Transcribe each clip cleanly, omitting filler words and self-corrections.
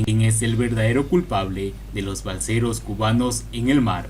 ¿Quién es el verdadero culpable de los balseros cubanos en el mar?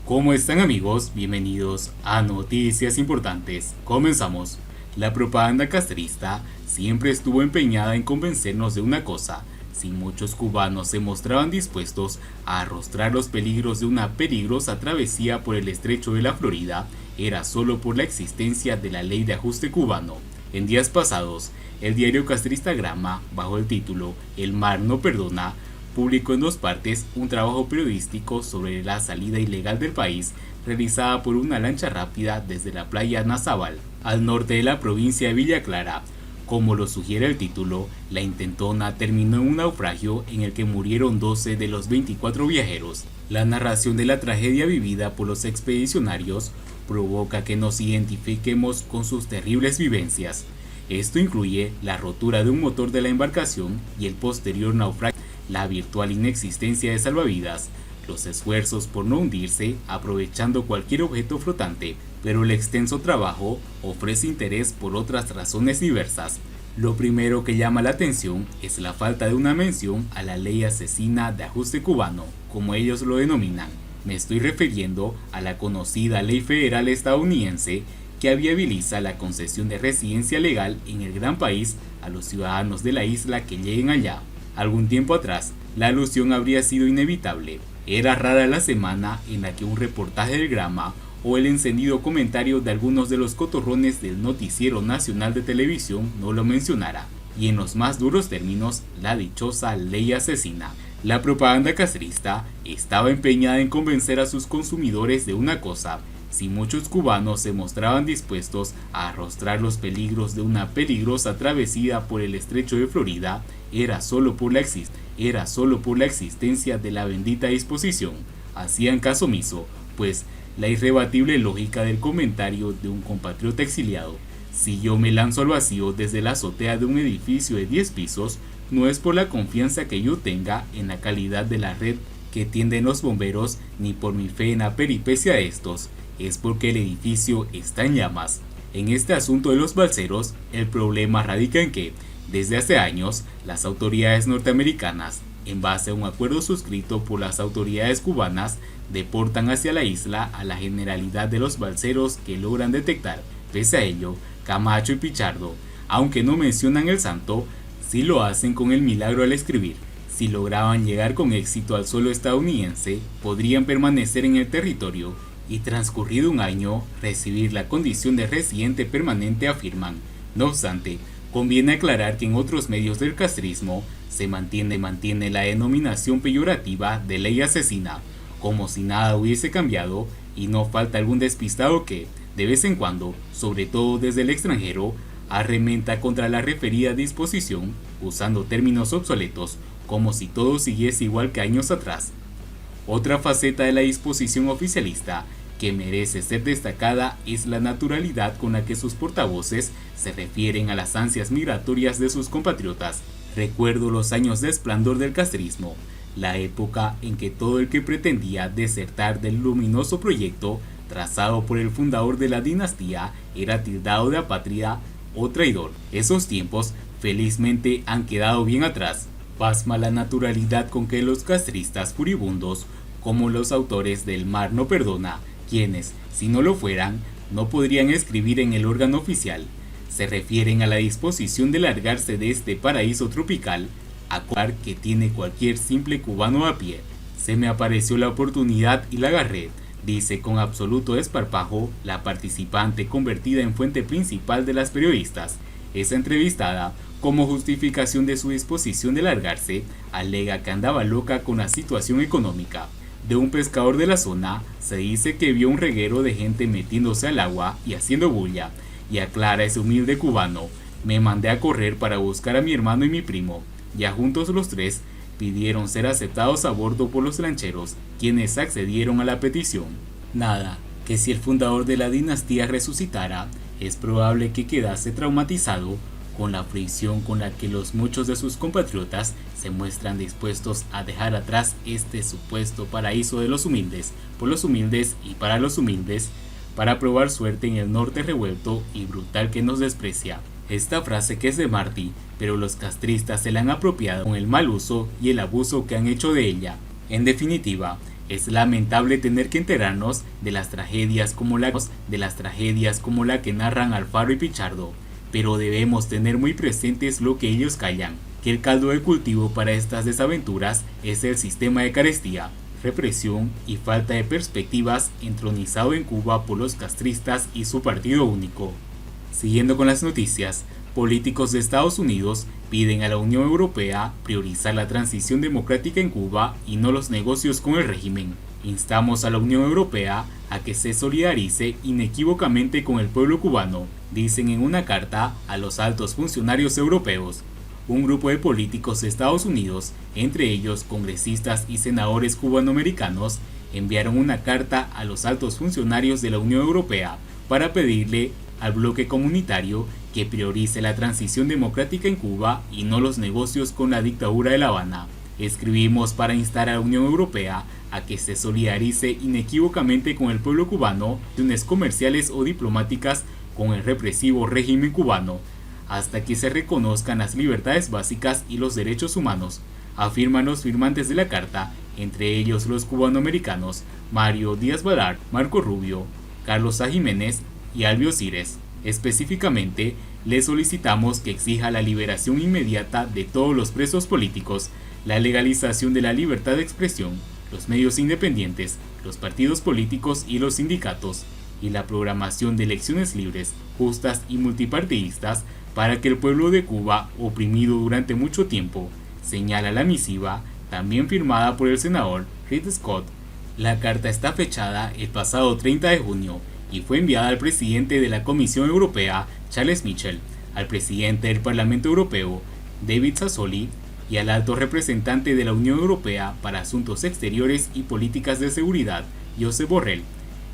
¿Cómo están, amigos? Bienvenidos a Noticias Importantes. Comenzamos. La propaganda castrista siempre estuvo empeñada en convencernos de una cosa: si muchos cubanos se mostraban dispuestos a arrostrar los peligros de una peligrosa travesía por el estrecho de la Florida, era solo por la existencia de la ley de ajuste cubano. En días pasados, el diario castrista Grama, bajo el título "El mar no perdona", publicó en 2 partes un trabajo periodístico sobre la salida ilegal del país realizada por una lancha rápida desde la playa Nazabal, al norte de la provincia de Villa Clara. Como lo sugiere el título, la intentona terminó en un naufragio en el que murieron 12 de los 24 viajeros. La narración de la tragedia vivida por los expedicionarios provoca que nos identifiquemos con sus terribles vivencias. Esto incluye la rotura de un motor de la embarcación y el posterior naufragio, la virtual inexistencia de salvavidas, los esfuerzos por no hundirse aprovechando cualquier objeto flotante, pero el extenso trabajo ofrece interés por otras razones diversas. Lo primero que llama la atención es la falta de una mención a la ley asesina de ajuste cubano, como ellos lo denominan. Me estoy refiriendo a la conocida ley federal estadounidense que viabiliza la concesión de residencia legal en el gran país a los ciudadanos de la isla que lleguen allá. Algún tiempo atrás, la alusión habría sido inevitable. Era rara la semana en la que un reportaje del Grama o el encendido comentario de algunos de los cotorrones del noticiero nacional de televisión no lo mencionara, y en los más duros términos, la dichosa ley asesina. La propaganda castrista estaba empeñada en convencer a sus consumidores de una cosa: si muchos cubanos se mostraban dispuestos a arrostrar los peligros de una peligrosa travesía por el estrecho de Florida, era solo por la existencia de la bendita disposición. Hacían caso omiso, pues, la irrebatible lógica del comentario de un compatriota exiliado: si yo me lanzo al vacío desde la azotea de un edificio de 10 pisos, no es por la confianza que yo tenga en la calidad de la red que tienden los bomberos, ni por mi fe en la peripecia de estos, es porque el edificio está en llamas. En este asunto de los balseros, el problema radica en que, desde hace años, las autoridades norteamericanas, en base a un acuerdo suscrito por las autoridades cubanas, deportan hacia la isla a la generalidad de los balseros que logran detectar. Pese a ello, Camacho y Pichardo, aunque no mencionan el santo, sí lo hacen con el milagro al escribir. Si lograban llegar con éxito al suelo estadounidense, podrían permanecer en el territorio y, transcurrido un año, recibir la condición de residente permanente, afirman. No obstante, conviene aclarar que en otros medios del castrismo se mantiene la denominación peyorativa de ley asesina, como si nada hubiese cambiado, y no falta algún despistado que, de vez en cuando, sobre todo desde el extranjero, arrementa contra la referida disposición, usando términos obsoletos, como si todo siguiese igual que años atrás. Otra faceta de la disposición oficialista que merece ser destacada es la naturalidad con la que sus portavoces se refieren a las ansias migratorias de sus compatriotas. Recuerdo los años de esplendor del castrismo, la época en que todo el que pretendía desertar del luminoso proyecto trazado por el fundador de la dinastía era tildado de apátrida o traidor. Esos tiempos felizmente han quedado bien atrás. Pasma la naturalidad con que los castristas furibundos, como los autores del Mar no perdona, quienes, si no lo fueran, no podrían escribir en el órgano oficial, se refieren a la disposición de largarse de este paraíso tropical, a cual que tiene cualquier simple cubano a pie. Se me apareció la oportunidad y la agarré, dice con absoluto desparpajo la participante convertida en fuente principal de las periodistas. Esa entrevistada, como justificación de su disposición de largarse, alega que andaba loca con la situación económica. De un pescador de la zona, se dice que vio un reguero de gente metiéndose al agua y haciendo bulla, y aclara ese humilde cubano: me mandé a correr para buscar a mi hermano y mi primo. Ya juntos los 3, pidieron ser aceptados a bordo por los lancheros, quienes accedieron a la petición. Nada, que si el fundador de la dinastía resucitara, es probable que quedase traumatizado con la fricción con la que muchos de sus compatriotas se muestran dispuestos a dejar atrás este supuesto paraíso de los humildes, por los humildes y para los humildes, para probar suerte en el norte revuelto y brutal que nos desprecia. Esta frase que es de Martí, pero los castristas se la han apropiado con el mal uso y el abuso que han hecho de ella. En definitiva, es lamentable tener que enterarnos de las tragedias como la que narran Alfaro y Pichardo, pero debemos tener muy presentes lo que ellos callan, que el caldo de cultivo para estas desaventuras es el sistema de carestía, represión y falta de perspectivas entronizado en Cuba por los castristas y su partido único. Siguiendo con las noticias, políticos de Estados Unidos piden a la Unión Europea priorizar la transición democrática en Cuba y no los negocios con el régimen. Instamos a la Unión Europea a que se solidarice inequívocamente con el pueblo cubano, dicen en una carta a los altos funcionarios europeos. Un grupo de políticos de Estados Unidos, entre ellos congresistas y senadores cubanoamericanos, enviaron una carta a los altos funcionarios de la Unión Europea para pedirle al bloque comunitario que priorice la transición democrática en Cuba y no los negocios con la dictadura de La Habana. Escribimos para instar a la Unión Europea a que se solidarice inequívocamente con el pueblo cubano de uniones comerciales o diplomáticas con el represivo régimen cubano, hasta que se reconozcan las libertades básicas y los derechos humanos, afirman los firmantes de la carta, entre ellos los cubanoamericanos Mario Díaz-Balart, Marco Rubio, Carlos A. Jiménez y Albio Cires. Específicamente, le solicitamos que exija la liberación inmediata de todos los presos políticos, la legalización de la libertad de expresión, los medios independientes, los partidos políticos y los sindicatos, y la programación de elecciones libres, justas y multipartidistas para que el pueblo de Cuba, oprimido durante mucho tiempo, señala la misiva, también firmada por el senador Rick Scott. La carta está fechada el pasado 30 de junio y fue enviada al presidente de la Comisión Europea, Charles Michel, al presidente del Parlamento Europeo, David Sassoli, y al alto representante de la Unión Europea para Asuntos Exteriores y Políticas de Seguridad, Josep Borrell.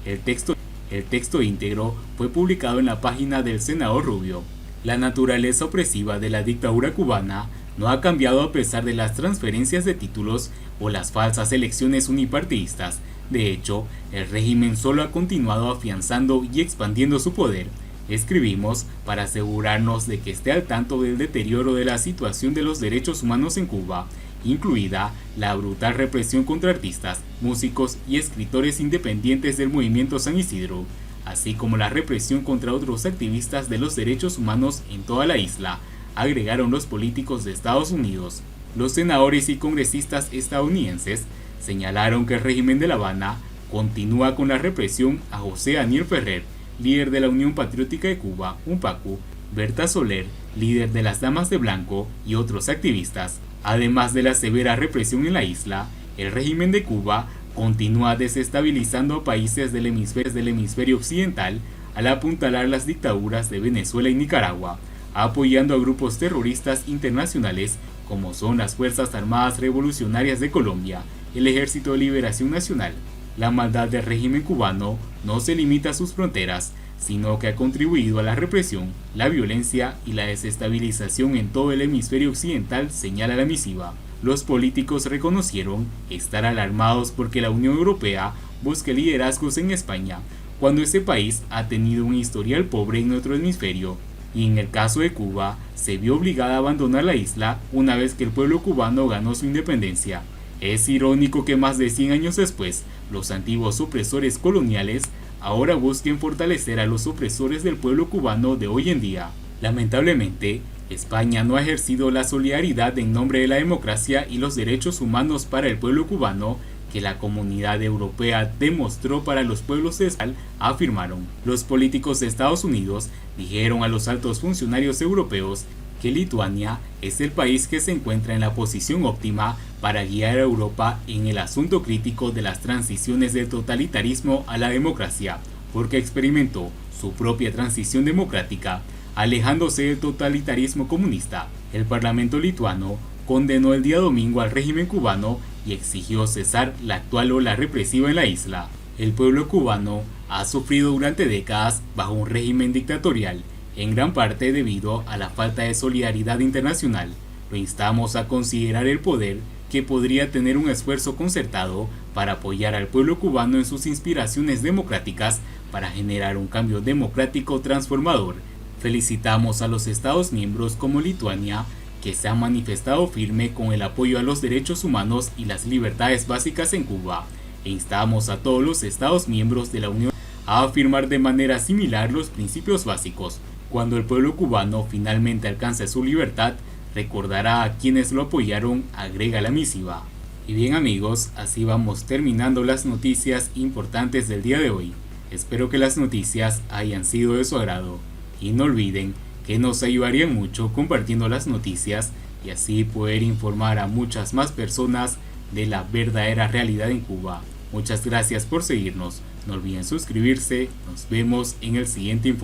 El texto íntegro fue publicado en la página del senador Rubio. La naturaleza opresiva de la dictadura cubana no ha cambiado a pesar de las transferencias de títulos o las falsas elecciones unipartidistas. De hecho, el régimen solo ha continuado afianzando y expandiendo su poder. Escribimos para asegurarnos de que esté al tanto del deterioro de la situación de los derechos humanos en Cuba, incluida la brutal represión contra artistas, músicos y escritores independientes del movimiento San Isidro, así como la represión contra otros activistas de los derechos humanos en toda la isla, agregaron los políticos de Estados Unidos. Los senadores y congresistas estadounidenses señalaron que el régimen de La Habana continúa con la represión a José Daniel Ferrer, líder de la Unión Patriótica de Cuba, UNPACU, Berta Soler, líder de las Damas de Blanco y otros activistas. Además de la severa represión en la isla, el régimen de Cuba continúa desestabilizando a países del hemisferio occidental al apuntalar las dictaduras de Venezuela y Nicaragua, apoyando a grupos terroristas internacionales como son las Fuerzas Armadas Revolucionarias de Colombia, el Ejército de Liberación Nacional. La maldad del régimen cubano no se limita a sus fronteras, sino que ha contribuido a la represión, la violencia y la desestabilización en todo el hemisferio occidental, señala la misiva. Los políticos reconocieron estar alarmados porque la Unión Europea busque liderazgos en España, cuando ese país ha tenido un historial pobre en nuestro hemisferio, y en el caso de Cuba, se vio obligada a abandonar la isla una vez que el pueblo cubano ganó su independencia. Es irónico que más de 100 años después, los antiguos opresores coloniales ahora busquen fortalecer a los opresores del pueblo cubano de hoy en día. Lamentablemente, España no ha ejercido la solidaridad en nombre de la democracia y los derechos humanos para el pueblo cubano que la comunidad europea demostró para los pueblos de España, afirmaron. Los políticos de Estados Unidos dijeron a los altos funcionarios europeos que Lituania es el país que se encuentra en la posición óptima para guiar a Europa en el asunto crítico de las transiciones del totalitarismo a la democracia, porque experimentó su propia transición democrática, alejándose del totalitarismo comunista. El Parlamento lituano condenó el día domingo al régimen cubano y exigió cesar la actual ola represiva en la isla. El pueblo cubano ha sufrido durante décadas bajo un régimen dictatorial, en gran parte debido a la falta de solidaridad internacional. Lo instamos a considerar el poder que podría tener un esfuerzo concertado para apoyar al pueblo cubano en sus inspiraciones democráticas para generar un cambio democrático transformador, Felicitamos a los Estados miembros como Lituania, que se han manifestado firme con el apoyo a los derechos humanos y las libertades básicas en Cuba, e instamos a todos los Estados miembros de la Unión a afirmar de manera similar los principios básicos. Cuando el pueblo cubano finalmente alcance su libertad, recordará a quienes lo apoyaron, agrega la misiva. Y bien amigos, así vamos terminando las noticias importantes del día de hoy. Espero que las noticias hayan sido de su agrado. Y no olviden que nos ayudarían mucho compartiendo las noticias y así poder informar a muchas más personas de la verdadera realidad en Cuba. Muchas gracias por seguirnos. No olviden suscribirse. Nos vemos en el siguiente informe.